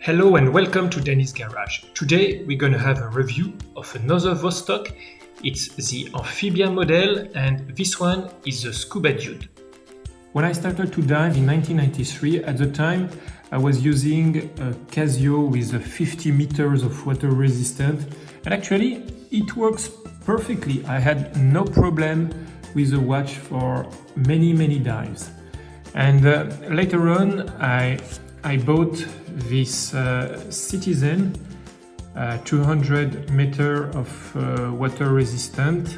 Hello and welcome to Danny's Garage. Today we're going to have a review of another VOSTOK. It's the Amphibia model and this one is the Scuba Dude. When I started to dive in 1993, at the time I was using a Casio with 50 meters of water resistant, and actually it works perfectly. I had no problem with the watch for many dives. And later on I bought this Citizen 200 meter of water resistant,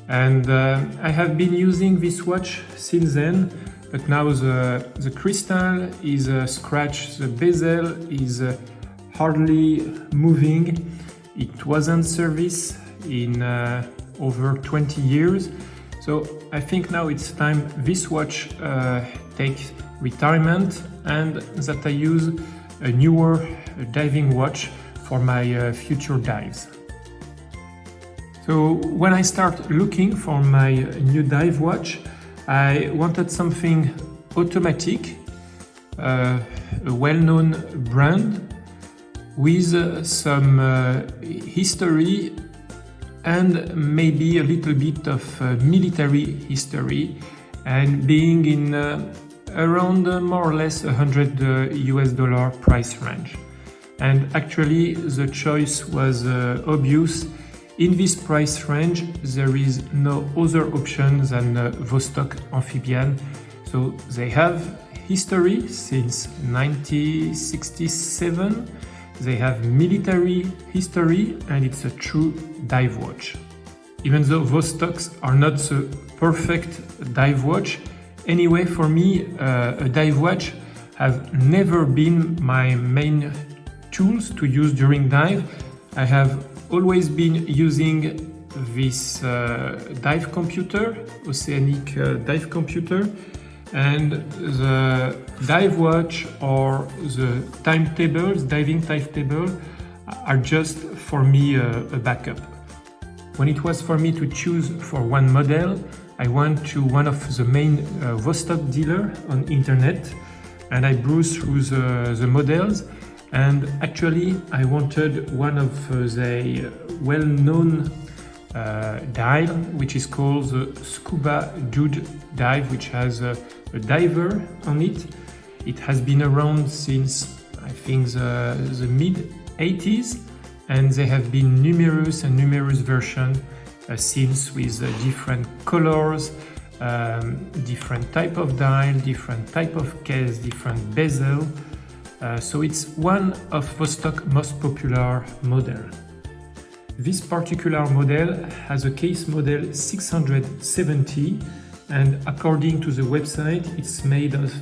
and I have been using this watch since then, but now the crystal is scratched, the bezel is hardly moving. It wasn't serviced in over 20 years, so I think now it's time this watch takes retirement and that I use a newer diving watch for my future dives. So when I start looking for my new dive watch, I wanted something automatic, a well-known brand with some history and maybe a little bit of military history, and being in around more or less $100 price range. And actually the choice was obvious. In this price range there is no other option than VOSTOK Amphibian. So they have history since 1967, they have military history, and it's a true dive watch. Even though VOSTOKs are not the perfect dive watch, anyway, for me, a dive watch have never been my main tools to use during dive. I have always been using this dive computer, oceanic dive computer, and the dive watch or the timetables, diving timetable, are just for me a backup. When it was for me to choose for one model, I went to one of the main VOSTOK dealer on internet, and I browsed through the models, and actually I wanted one of the well-known dive, which is called the Scuba Dude dive, which has a diver on it. It has been around since I think the mid-80s, and there have been numerous versions since, with different colors, different type of dial, different type of case, different bezel. So it's one of VOSTOK most popular model. This particular model has a case model 670, and according to the website it's made of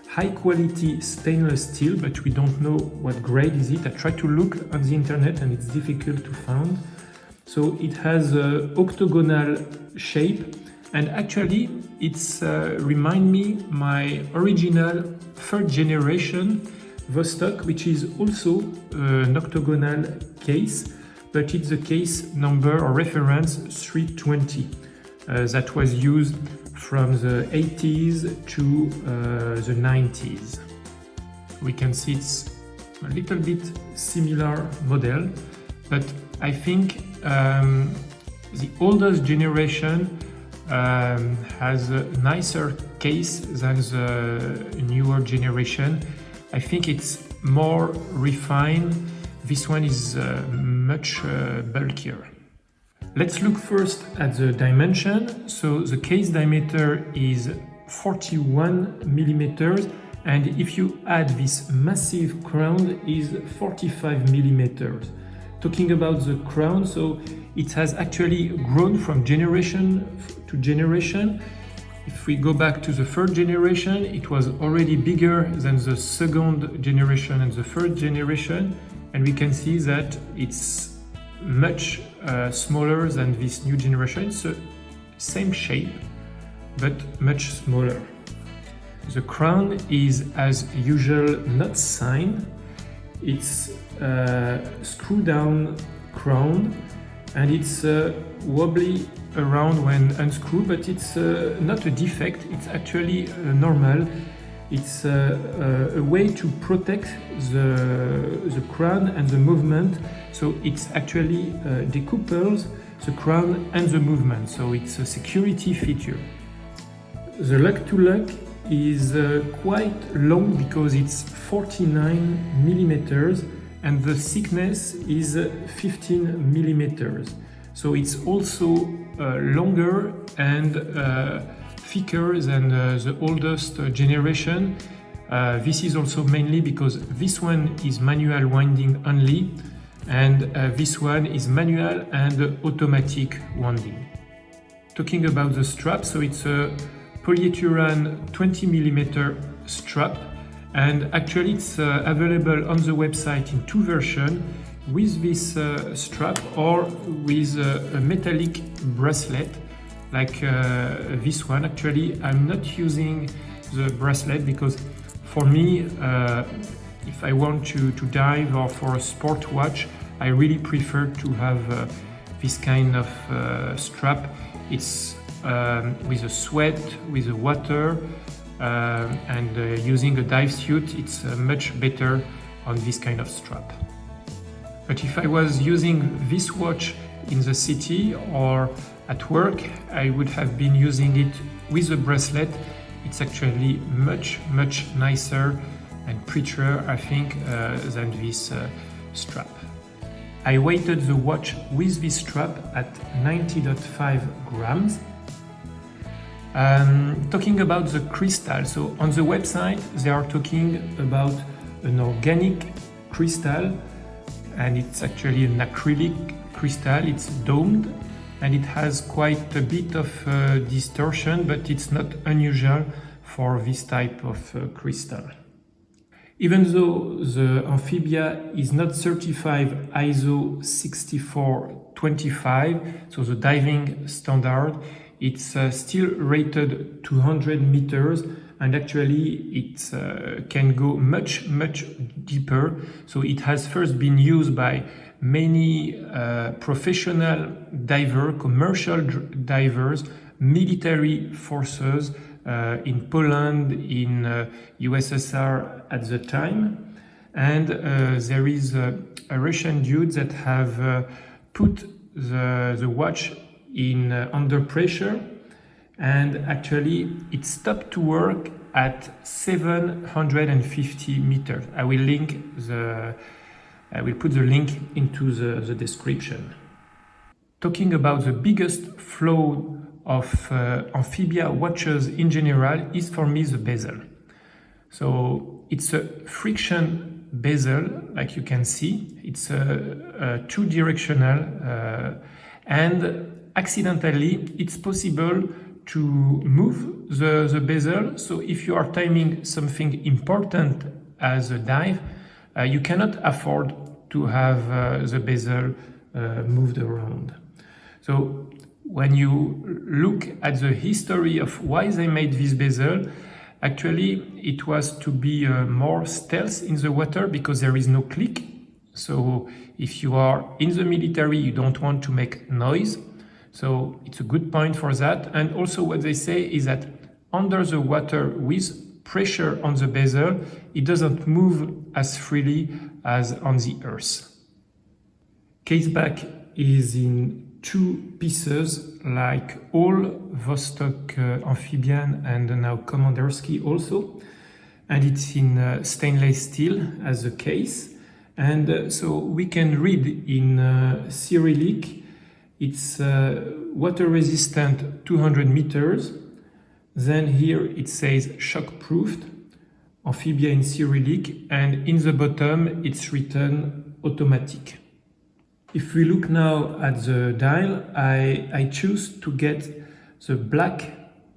high quality stainless steel, but we don't know what grade is it. I tried to look on the internet and it's difficult to find. So it has an octagonal shape, and actually it's remind me my original third generation VOSTOK, which is also an octagonal case, but it's the case number or reference 320 that was used from the 80s to the 90s. We can see it's a little bit similar model, but I think the oldest generation has a nicer case than the newer generation. I think it's more refined. This one is much bulkier. Let's look first at the dimension. So the case diameter is 41 millimeters, and if you add this massive crown is 45 millimeters. Talking about the crown, so it has actually grown from generation to generation. If we go back to the third generation, it was already bigger than the second generation and the third generation, and we can see that it's much smaller than this new generation. It's the same shape, but much smaller. The crown is, as usual, not signed. It's a screw-down crown, and it's wobbly around when unscrewed, but it's not a defect, it's actually normal. It's a way to protect the crown and the movement. So it's actually decouples the crown and the movement. So it's a security feature. The lug to lug is quite long because it's 49 millimeters and the thickness is 15 millimeters. So it's also longer and thicker than the oldest generation. This is also mainly because this one is manual winding only and this one is manual and automatic winding. Talking about the strap, so it's a polyethylene 20 millimeter strap, and actually it's available on the website in two versions, with this strap or with a metallic bracelet like this one. Actually, I'm not using the bracelet because for me, if I want to dive or for a sport watch, I really prefer to have this kind of strap. It's with a sweat, with the water, and using a dive suit, it's much better on this kind of strap. But if I was using this watch in the city or at work, I would have been using it with a bracelet. It's actually much nicer and prettier, I think, than this strap. I weighted the watch with this strap at 90.5 grams. Talking about the crystal, so on the website they are talking about an organic crystal, and it's actually an acrylic crystal. It's domed and it has quite a bit of distortion, but it's not unusual for this type of crystal. Even though the Amphibia is not certified ISO 6425, so the diving standard, it's still rated 200 meters, and actually it can go much deeper. So it has first been used by many professional divers, commercial divers, military forces in Poland, in USSR at the time, and there is a Russian dude that have put the watch in under pressure, and actually it stopped to work at 750 meters. I will put the link into the description. Talking about the biggest flaw of Amphibia watches in general is for me the bezel. So it's a friction bezel, like you can see. It's two-directional, and accidentally it's possible to move the bezel. So if you are timing something important as a dive, you cannot afford to have the bezel moved around. So when you look at the history of why they made this bezel, actually it was to be more stealth in the water because there is no click. So if you are in the military, you don't want to make noise. So it's a good point for that. And also what they say is that under the water with pressure on the bezel, it doesn't move as freely as on the earth. Caseback is in two pieces, like all VOSTOK amphibian and now Commanderski also, and it's in stainless steel as a case, and so we can read in Cyrillic. It's water resistant 200 meters. Then here it says shock proofed Amphibia in Cyrillic, and in the bottom it's written automatic. If we look now at the dial, I choose to get the black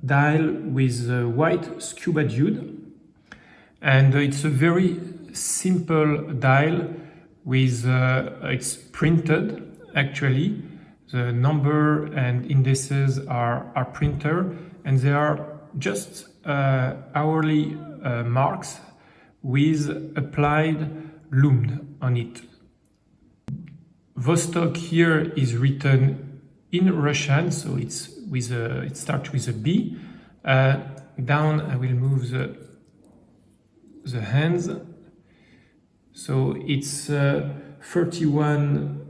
dial with the white scuba dude, and it's a very simple dial with it's printed actually. The number and indices are printed, and they are just hourly marks with applied loomed on it. Vostok here is written in Russian, so it starts with a B. Down I will move the the hands. So it's 31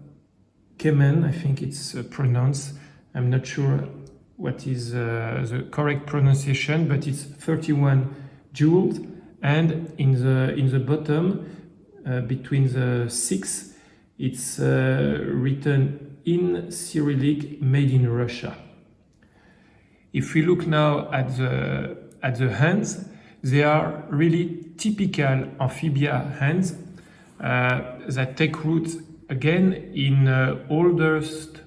Kemen, I think it's pronounced. I'm not sure what is the correct pronunciation, but it's 31 jewels. And in the bottom, between the 6, it's written in Cyrillic, made in Russia. If we look now at the hands, they are really typical amphibia hands that take root again in oldest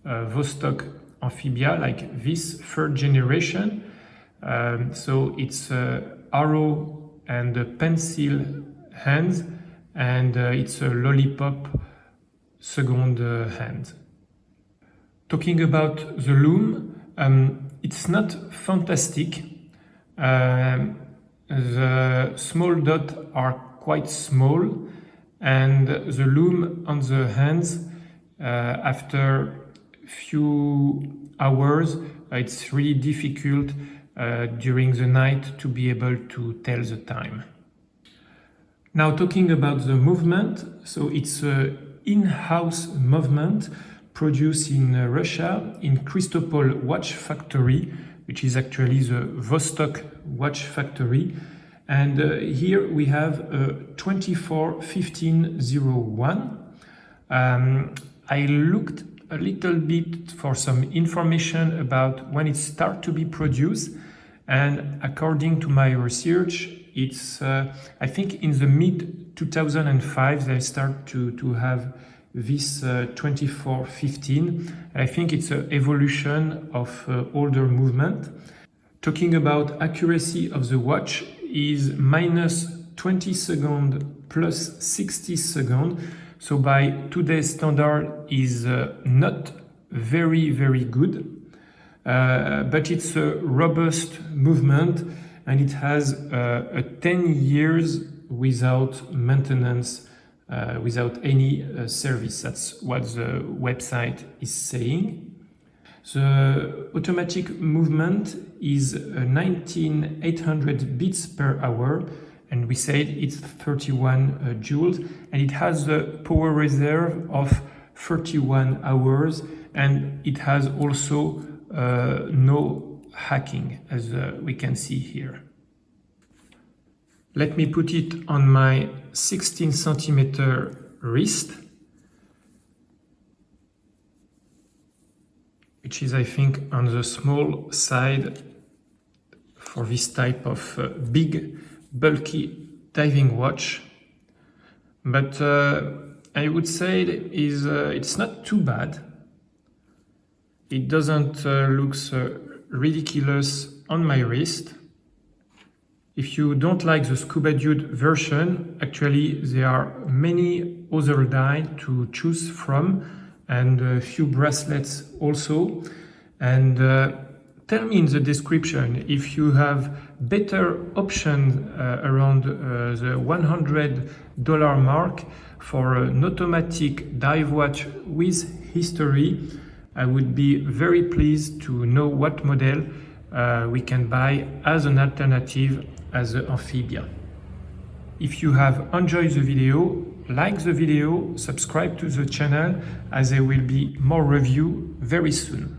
VOSTOK amphibia, like this third generation. So it's arrow and pencil hands, and it's a lollipop second hand. Talking about the loom, it's not fantastic. The small dots are quite small, and the loom on the hands, after few hours, it's really difficult during the night to be able to tell the time. Now, talking about the movement, so it's an in-house movement produced in Russia in Christopol watch factory, which is actually the VOSTOK watch factory. And here we have 241501. I looked a little bit for some information about when it started to be produced, and according to my research, it's I think in the mid 2005 they start to have this 2415. I think it's an evolution of older movement. Talking about accuracy of the watch is minus 20 seconds plus 60 seconds. So by today's standard is not very good, but it's a robust movement, and it has a 10 years without maintenance, without any service. That's what the website is saying. The automatic movement is 19,800 beats per hour, and we said it's 31 joules, and it has a power reserve of 31 hours, and it has also no hacking, as we can see here. Let me put it on my 16 centimeter wrist, which is, I think, on the small side for this type of big, bulky diving watch. But I would say it's not too bad. It doesn't look ridiculous on my wrist. If you don't like the Scuba Dude version, actually there are many other dyes to choose from, and a few bracelets also. And tell me in the description if you have better options around the $100 mark for an automatic dive watch with history. I would be very pleased to know what model we can buy as an alternative as the Amphibia. If you have enjoyed the video, like the video, subscribe to the channel, as there will be more reviews very soon.